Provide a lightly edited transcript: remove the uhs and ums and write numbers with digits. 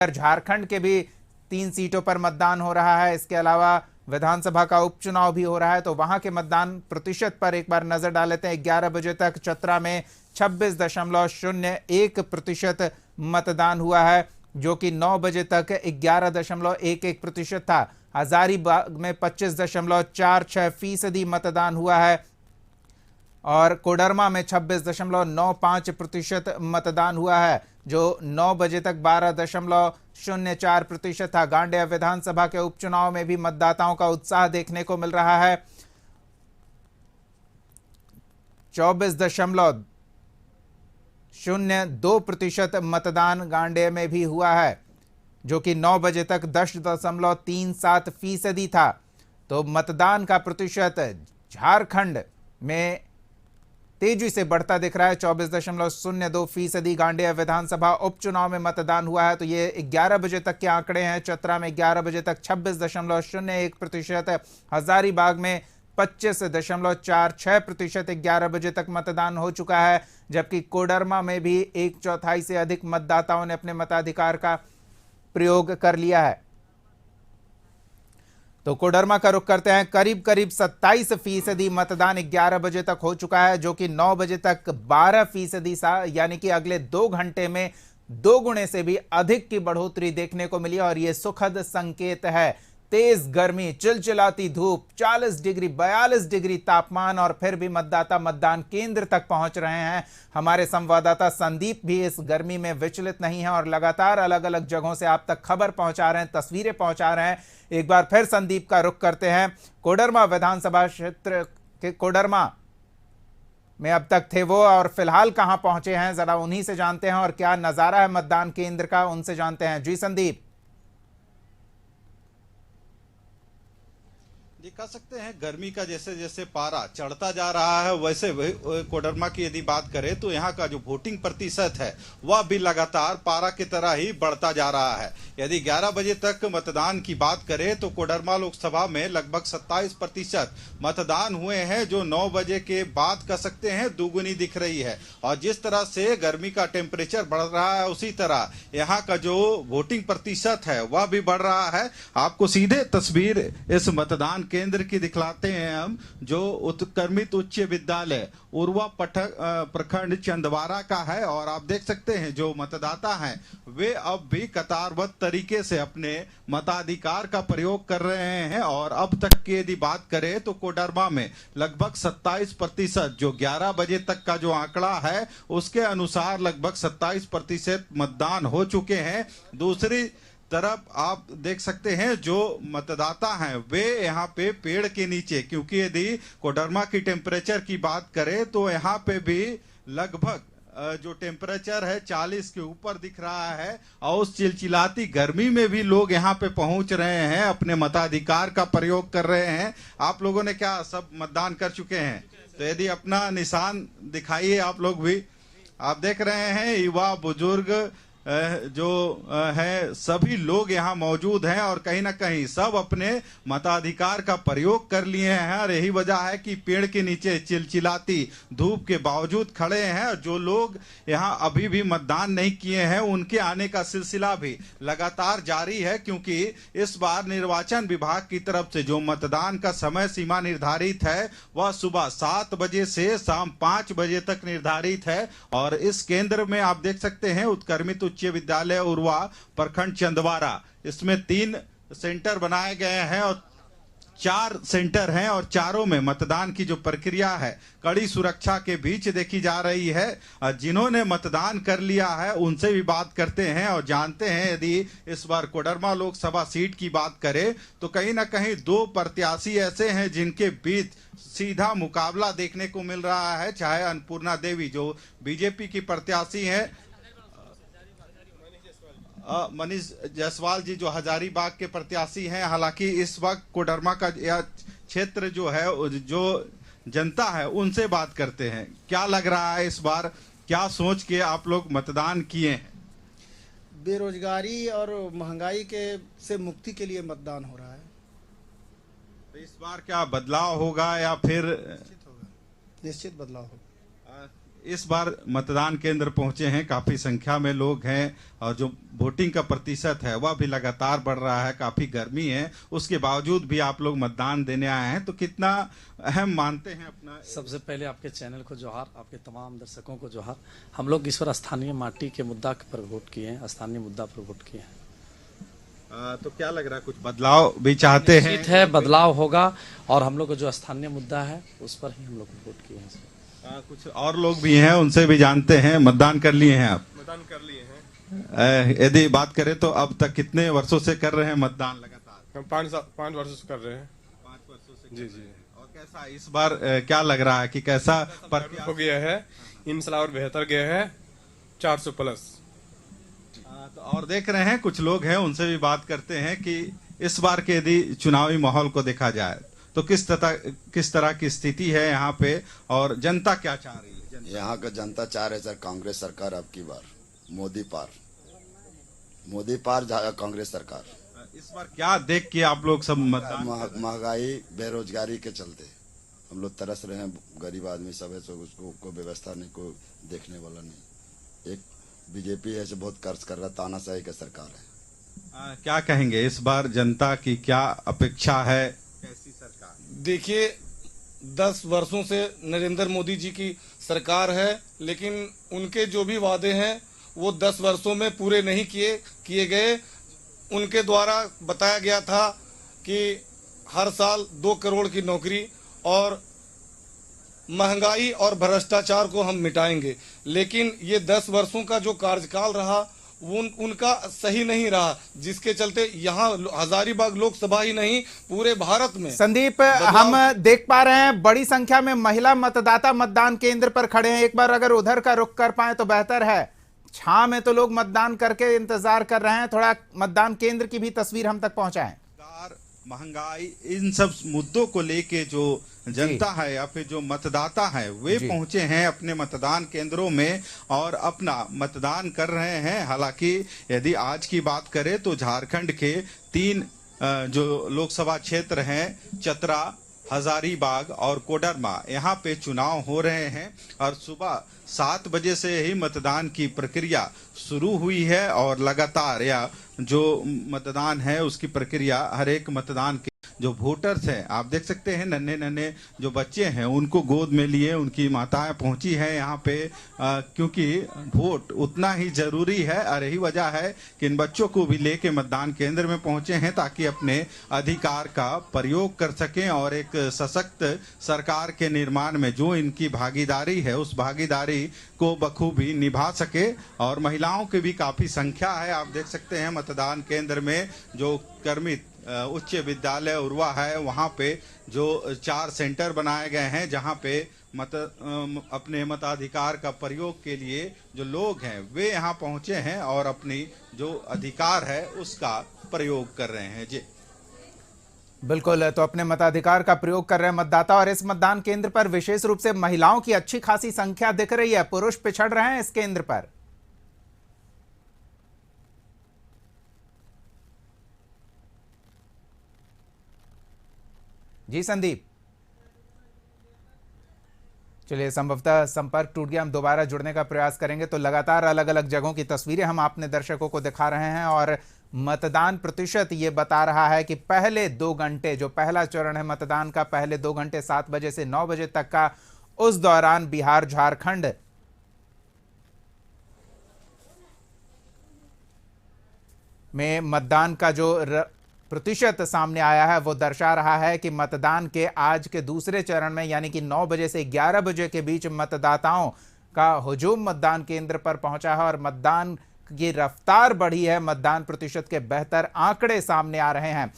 झारखंड के भी 3 सीटों पर मतदान हो रहा है। इसके अलावा विधानसभा का उपचुनाव भी हो रहा है, तो वहां के मतदान प्रतिशत पर एक बार नजर डाल लेते हैं। 11 बजे तक चतरा में 26.01% मतदान हुआ है, जो कि 9 बजे तक 11.11% था। हजारीबाग में 25.46% मतदान हुआ है और कोडरमा में 26.95% मतदान हुआ है, जो 9 बजे तक 12.04% था। गांडेय विधानसभा के उपचुनाव में भी मतदाताओं का उत्साह देखने को मिल रहा है। 24.02% मतदान गांडेय में भी हुआ है, जो कि 9 बजे तक 10.37% था। तो मतदान का प्रतिशत झारखंड में तेजी से बढ़ता दिख रहा है। 24.02% गांडेय विधानसभा उपचुनाव में मतदान हुआ है। तो ये 11 बजे तक के आंकड़े हैं। चतरा में 11 बजे तक 26.01%, हजारीबाग में 25.46% 11 बजे तक मतदान हो चुका है, जबकि कोडरमा में भी 1/4 से अधिक मतदाताओं ने अपने मताधिकार का प्रयोग कर लिया है। तो कोडरमा का रुख करते हैं। करीब 27% मतदान 11 बजे तक हो चुका है, जो कि 9 बजे तक 12% यानी कि अगले 2 घंटे में 2 गुने से भी अधिक की बढ़ोतरी देखने को मिली और यह सुखद संकेत है। तेज गर्मी, चिलचिलाती धूप, 40 डिग्री 42 डिग्री तापमान और फिर भी मतदाता मतदान केंद्र तक पहुंच रहे हैं। हमारे संवाददाता संदीप भी इस गर्मी में विचलित नहीं है और लगातार अलग अलग जगहों से आप तक खबर पहुंचा रहे हैं, तस्वीरें पहुंचा रहे हैं। एक बार फिर संदीप का रुख करते हैं। कोडरमा विधानसभा क्षेत्र के कोडरमा में अब तक थे वो और फिलहाल कहां पहुंचे हैं, जरा उन्हीं से जानते हैं और क्या नजारा है मतदान केंद्र का, उनसे जानते हैं। जी संदीप। जी, कह सकते हैं गर्मी का जैसे जैसे पारा चढ़ता जा रहा है, वैसे कोडरमा की यदि बात करें तो यहाँ का जो वोटिंग प्रतिशत है वह भी लगातार पारा की तरह ही बढ़ता जा रहा है। यदि 11 बजे तक मतदान की बात करें तो कोडरमा लोकसभा में लगभग 27% मतदान हुए हैं, जो 9 बजे के बाद कह सकते हैं दुगुनी दिख रही है। और जिस तरह से गर्मी का टेम्परेचर बढ़ रहा है, उसी तरह यहाँ का जो वोटिंग प्रतिशत है वह भी बढ़ रहा है। आपको सीधे तस्वीर इस मतदान केंद्र की दिखलाते हैं हम, जो उत्क्रमित उच्च विद्यालय उर्वा प्रखंड चंदवारा का है। और आप देख सकते हैं जो मतदाता हैं वे अब भी कतारबद्ध तरीके से अपने मताधिकार का प्रयोग कर रहे हैं। और अब तक की यदि बात करें तो कोडरमा में लगभग 27%, जो 11 बजे तक का जो आंकड़ा है उसके अनुसार लगभग 27% मतदान हो चुके हैं। दूसरी तरफ आप देख सकते हैं जो मतदाता हैं वे यहाँ पे पेड़ के नीचे, क्योंकि यदि कोडरमा की टेम्परेचर की बात करें तो यहाँ पे भी लगभग जो टेम्परेचर है 40 के ऊपर दिख रहा है। और उस चिलचिलाती गर्मी में भी लोग यहाँ पे पहुंच रहे हैं, अपने मताधिकार का प्रयोग कर रहे हैं। आप लोगों ने क्या सब मतदान कर चुके हैं? तो यदि अपना निशान दिखाइए आप लोग भी। आप देख रहे हैं युवा बुजुर्ग जो है सभी लोग यहाँ मौजूद हैं और कहीं ना कहीं सब अपने मताधिकार का प्रयोग कर लिए हैं। और यही वजह है कि पेड़ के नीचे चिलचिलाती धूप के बावजूद खड़े हैं। और जो लोग यहाँ अभी भी मतदान नहीं किए हैं उनके आने का सिलसिला भी लगातार जारी है, क्योंकि इस बार निर्वाचन विभाग की तरफ से जो मतदान का समय सीमा निर्धारित है वह सुबह 7 बजे से शाम 5 बजे तक निर्धारित है। और इस केंद्र में आप देख सकते हैं उत्क्रमित उच्च विद्यालय उर्वा प्रखंड चंदवारा, इसमें 3 सेंटर बनाए गए हैं और 4 सेंटर हैं और चारों में मतदान की जो प्रक्रिया है कड़ी सुरक्षा के बीच देखी जा रही है। जिन्होंने मतदान कर लिया है उनसे भी बात करते हैं और जानते हैं यदि इस बार कोडरमा लोकसभा सीट की बात करें तो कहीं ना कहीं 2 प्रत्याशी ऐसे हैं जिनके बीच सीधा मुकाबला देखने को मिल रहा है। चाहे अन्नपूर्णा देवी जो बीजेपी की प्रत्याशी है, मनीष जायसवाल जी जो हजारीबाग के प्रत्याशी हैं। हालांकि इस वक्त कोडरमा का यह क्षेत्र जो है, जो जनता है उनसे बात करते हैं। क्या लग रहा है इस बार, क्या सोच के आप लोग मतदान किए हैं? बेरोजगारी और महंगाई के से मुक्ति के लिए मतदान हो रहा है। तो इस बार क्या बदलाव होगा या फिर निश्चित बदलाव होगा। इस बार मतदान केंद्र पहुंचे हैं, काफी संख्या में लोग हैं और जो वोटिंग का प्रतिशत है वह भी लगातार बढ़ रहा है। काफी गर्मी है, उसके बावजूद भी आप लोग मतदान देने आए हैं, तो कितना अहम मानते हैं अपना? सबसे पहले आपके चैनल को जोहार, आपके तमाम दर्शकों को जोहार। हम लोग इस बार स्थानीय माटी के मुद्दा पर वोट किए हैं, स्थानीय मुद्दा पर वोट किए हैं। तो क्या लग रहा है, कुछ बदलाव भी चाहते हैं? निश्चित है बदलाव होगा और हम लोग का जो स्थानीय मुद्दा है उस पर ही हम लोग वोट किए हैं। कुछ और लोग भी हैं, उनसे भी जानते हैं। मतदान कर लिए हैं आप? मतदान कर लिए हैं। यदि बात करें तो अब तक कितने वर्षों से कर रहे हैं मतदान लगातार? हम 5 वर्षों से कर रहे हैं। 5 वर्षों से जी कर जी रहे हैं। और कैसा इस बार क्या लग रहा है कि कैसा हो गया है इंशाल्लाह और बेहतर गया है 400 प्लस। तो और देख रहे हैं कुछ लोग हैं, उनसे भी बात करते हैं कि इस बार के यदि चुनावी माहौल को देखा जाए तो किस तरह की स्थिति है यहाँ पे और जनता क्या चाह रही है? यहाँ का जनता चाह रहे सर कांग्रेस सरकार अब की बार, मोदी पार कांग्रेस सरकार। इस बार क्या देख के आप लोग सब मतदान? महंगाई बेरोजगारी के चलते हम लोग तरस रहे हैं, गरीब आदमी सब है, तो उसको कोई व्यवस्था नहीं, कोई देखने वाला नहीं। एक बीजेपी है जो बहुत कर्ज कर रहा, तानाशाही का सरकार है। क्या कहेंगे इस बार जनता की क्या अपेक्षा है, कैसी सरकार? देखिए 10 वर्षों से नरेंद्र मोदी जी की सरकार है, लेकिन उनके जो भी वादे हैं वो 10 वर्षों में पूरे नहीं किए गए। उनके द्वारा बताया गया था कि हर साल 2 करोड़ की नौकरी और महंगाई और भ्रष्टाचार को हम मिटाएंगे, लेकिन ये 10 वर्षों का जो कार्यकाल रहा उनका सही नहीं रहा, जिसके चलते यहाँ हजारीबाग लोकसभा ही नहीं पूरे भारत में। संदीप, हम देख पा रहे हैं बड़ी संख्या में महिला मतदाता मतदान केंद्र पर खड़े हैं। एक बार अगर उधर का रुख कर पाए तो बेहतर है। छां में तो लोग मतदान करके इंतजार कर रहे हैं, थोड़ा मतदान केंद्र की भी तस्वीर हम तक पहुंचाएं। महंगाई, इन सब मुद्दों को लेके जो जनता है या फिर जो मतदाता है वे पहुंचे हैं अपने मतदान केंद्रों में और अपना मतदान कर रहे हैं। हालांकि यदि आज की बात करें तो झारखंड के 3 जो लोकसभा क्षेत्र हैं, चतरा, हजारीबाग और कोडरमा, यहाँ पे चुनाव हो रहे हैं और सुबह 7 बजे से ही मतदान की प्रक्रिया शुरू हुई है और लगातार या जो मतदान है उसकी प्रक्रिया हर एक मतदान के जो वोटर्स हैं, आप देख सकते हैं नन्हे नन्हे जो बच्चे हैं उनको गोद में लिए उनकी माताएं पहुंची हैं यहाँ पे, क्योंकि वोट उतना ही जरूरी है और यही वजह है कि इन बच्चों को भी लेके मतदान केंद्र में पहुंचे हैं ताकि अपने अधिकार का प्रयोग कर सकें और एक सशक्त सरकार के निर्माण में जो इनकी भागीदारी है उस भागीदारी को बखूबी निभा सके। और महिलाओं की भी काफी संख्या है, आप देख सकते हैं मतदान केंद्र में जो कर्मित उच्च विद्यालय उर्वा है वहां पे जो 4 सेंटर बनाए गए हैं जहां पे अपने मताधिकार का प्रयोग के लिए जो लोग हैं वे यहां पहुंचे हैं और अपनी जो अधिकार है उसका प्रयोग कर रहे हैं। जी बिल्कुल, तो अपने मताधिकार का प्रयोग कर रहे हैं मतदाता और इस मतदान केंद्र पर विशेष रूप से महिलाओं की अच्छी खासी संख्या दिख रही है। पुरुष पिछड़ रहे हैं इस केंद्र पर। जी संदीप, चलिए संभवतः संपर्क टूट गया, हम दोबारा जुड़ने का प्रयास करेंगे। तो लगातार अलग अलग जगहों की तस्वीरें हम अपने दर्शकों को दिखा रहे हैं और मतदान प्रतिशत ये बता रहा है कि पहले 2 घंटे जो पहला चरण है मतदान का, पहले 2 घंटे 7 बजे से 9 बजे तक का, उस दौरान बिहार झारखंड में मतदान का जो प्रतिशत सामने आया है वो दर्शा रहा है कि मतदान के आज के दूसरे चरण में यानी कि 9 बजे से 11 बजे के बीच मतदाताओं का हुजूम मतदान केंद्र पर पहुंचा है और मतदान की रफ्तार बढ़ी है। मतदान प्रतिशत के बेहतर आंकड़े सामने आ रहे हैं।